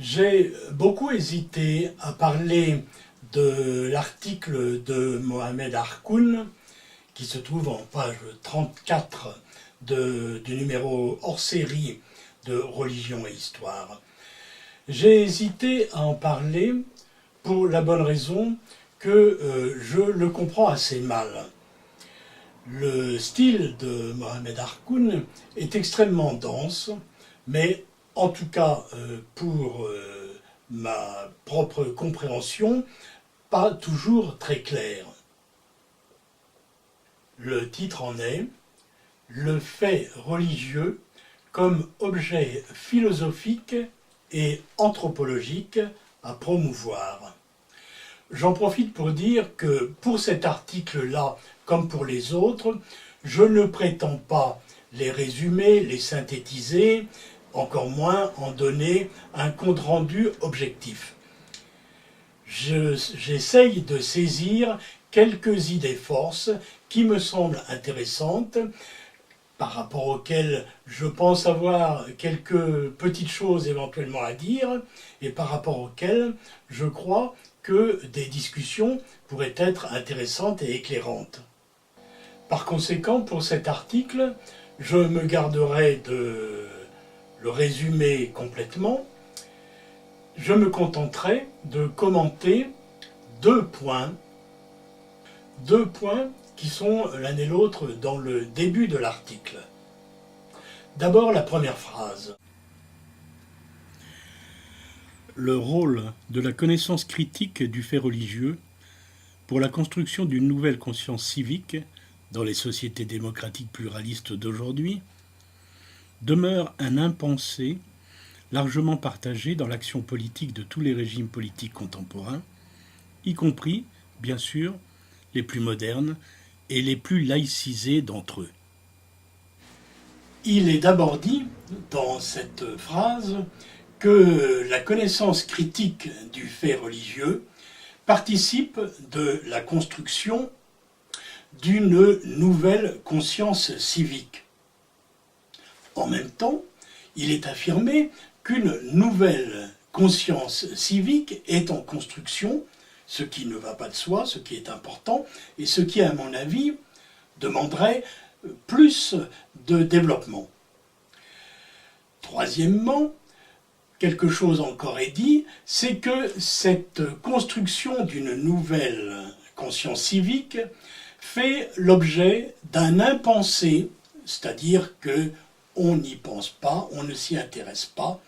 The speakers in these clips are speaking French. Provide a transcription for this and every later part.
J'ai beaucoup hésité à parler de l'article de Mohamed Harkoun qui se trouve en page 34 du numéro hors série de Religion et Histoire. J'ai hésité à en parler pour la bonne raison que je le comprends assez mal. Le style de Mohamed Harkoun est extrêmement dense, mais en tout cas pour ma propre compréhension, pas toujours très clair. Le titre en est « Le fait religieux comme objet philosophique et anthropologique à promouvoir ». J'en profite pour dire que pour cet article-là, comme pour les autres, je ne prétends pas les résumer, les synthétiser, encore moins en donner un compte-rendu objectif. J'essaye de saisir quelques idées forces qui me semblent intéressantes, par rapport auxquelles je pense avoir quelques petites choses éventuellement à dire, et par rapport auxquelles je crois que des discussions pourraient être intéressantes et éclairantes. Par conséquent, pour cet article, je me garderai de le résumer complètement. Je me contenterai de commenter deux points qui sont l'un et l'autre dans le début de l'article. D'abord, la première phrase. Le rôle de la connaissance critique du fait religieux pour la construction d'une nouvelle conscience civique dans les sociétés démocratiques pluralistes d'aujourd'hui demeure un impensé largement partagé dans l'action politique de tous les régimes politiques contemporains, y compris, bien sûr, les plus modernes et les plus laïcisés d'entre eux. Il est d'abord dit, dans cette phrase, que la connaissance critique du fait religieux participe de la construction d'une nouvelle conscience civique. En même temps, il est affirmé qu'une nouvelle conscience civique est en construction, ce qui ne va pas de soi, ce qui est important, et ce qui, à mon avis, demanderait plus de développement. Troisièmement, quelque chose encore est dit, c'est que cette construction d'une nouvelle conscience civique fait l'objet d'un impensé, c'est-à-dire qu'on n'y pense pas, on ne s'y intéresse pas,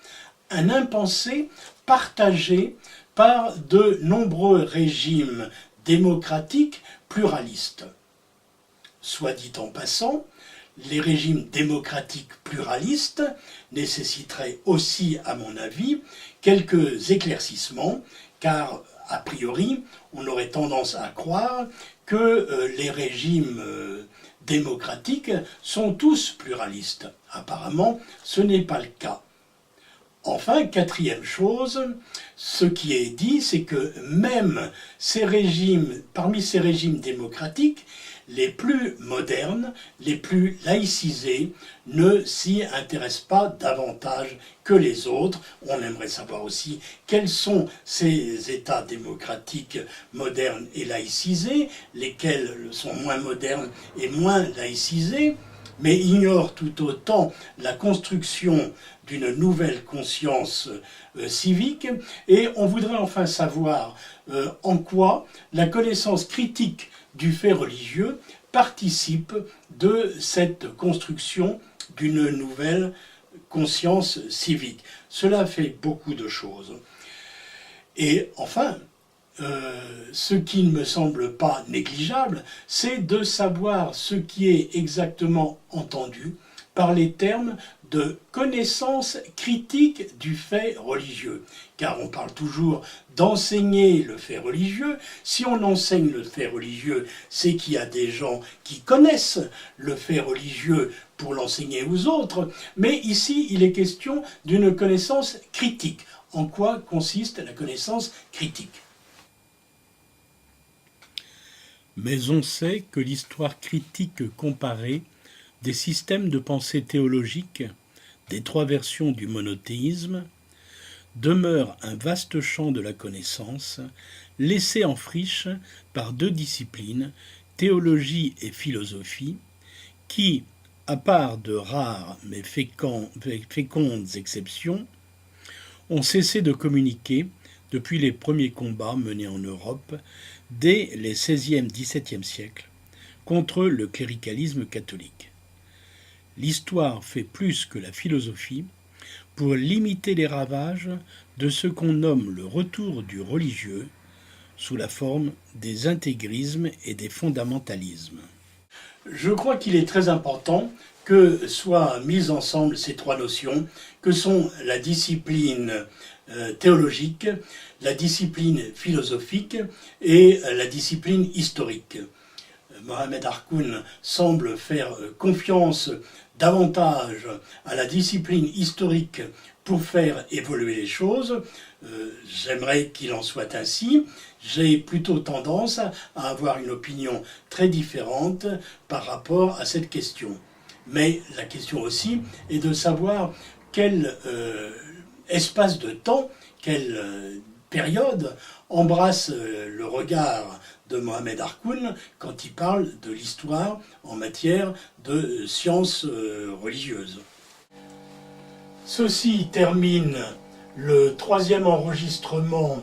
un impensé partagé par de nombreux régimes démocratiques pluralistes. Soit dit en passant, les régimes démocratiques pluralistes nécessiteraient aussi, à mon avis, quelques éclaircissements, car, a priori, on aurait tendance à croire que les régimes démocratiques sont tous pluralistes. Apparemment, ce n'est pas le cas. Enfin, quatrième chose, ce qui est dit, c'est que même parmi ces régimes démocratiques, les plus modernes, les plus laïcisés, ne s'y intéressent pas davantage que les autres. On aimerait savoir aussi quels sont ces États démocratiques modernes et laïcisés, lesquels sont moins modernes et moins laïcisés, mais ignorent tout autant la construction d'une nouvelle conscience civique, et on voudrait enfin savoir en quoi la connaissance critique du fait religieux participe de cette construction d'une nouvelle conscience civique. Cela fait beaucoup de choses. Et enfin, ce qui ne me semble pas négligeable, c'est de savoir ce qui est exactement entendu par les termes de connaissance critique du fait religieux. Car on parle toujours d'enseigner le fait religieux. Si on enseigne le fait religieux, c'est qu'il y a des gens qui connaissent le fait religieux pour l'enseigner aux autres. Mais ici, il est question d'une connaissance critique. En quoi consiste la connaissance critique ? Mais on sait que l'histoire critique comparée des systèmes de pensée théologique des trois versions du monothéisme demeure un vaste champ de la connaissance, laissé en friche par deux disciplines, théologie et philosophie, qui, à part de rares mais fécondes exceptions, ont cessé de communiquer depuis les premiers combats menés en Europe dès les XVIe-XVIIe siècles contre le cléricalisme catholique. L'histoire fait plus que la philosophie pour limiter les ravages de ce qu'on nomme le retour du religieux sous la forme des intégrismes et des fondamentalismes. Je crois qu'il est très important que soient mises ensemble ces trois notions, que sont la discipline théologique, la discipline philosophique et la discipline historique. Mohamed Harkoun semble faire confiance davantage à la discipline historique pour faire évoluer les choses. J'aimerais qu'il en soit ainsi. J'ai plutôt tendance à avoir une opinion très différente par rapport à cette question. Mais la question aussi est de savoir quel espace de temps, quelle période embrasse le regard de Mohamed Harkoun quand il parle de l'histoire en matière de sciences religieuses. Ceci termine le troisième enregistrement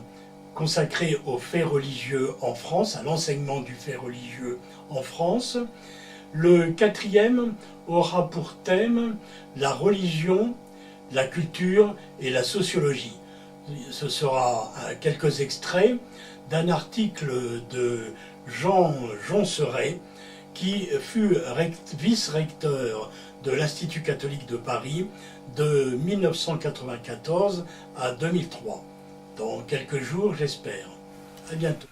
consacré aux faits religieux en France, à l'enseignement du fait religieux en France. Le quatrième aura pour thème la religion, la culture et la sociologie. Ce sera quelques extraits d'un article de Jean Jonceret, qui fut vice-recteur de l'Institut catholique de Paris de 1994 à 2003. Dans quelques jours, j'espère. À bientôt.